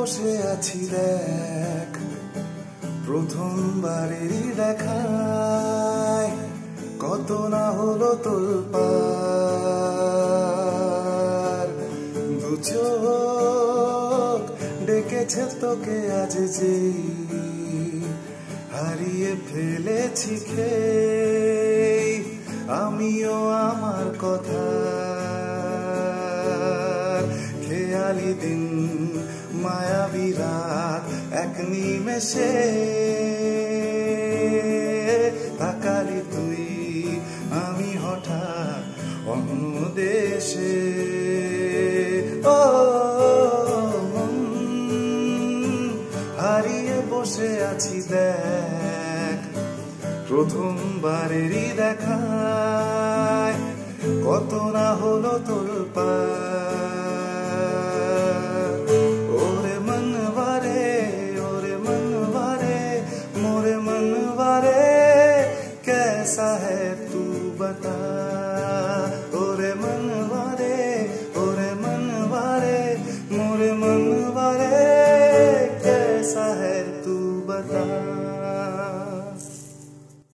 বসে আছি দেখ, প্রথমবারেরই দেখায় কত না হলো তোলপাড়। দু চোখ ডেকেছে তোকে আজ যে, হারিয়ে ফেলেছি খেই আমিও আমার কথা। খেয়ালি দিন মায়াবী রাত এক নিমেষে, তাকালি তুই আমি হঠাৎ অন্য দেশে। ও হারিয়ে বসে আছি দেখ, প্রথমবারেরই দেখায় কত না হলো তোলপাড়। ওরে মনবারে, ওরে মনবারে, मोरे मनवारे कैसा है तू बता।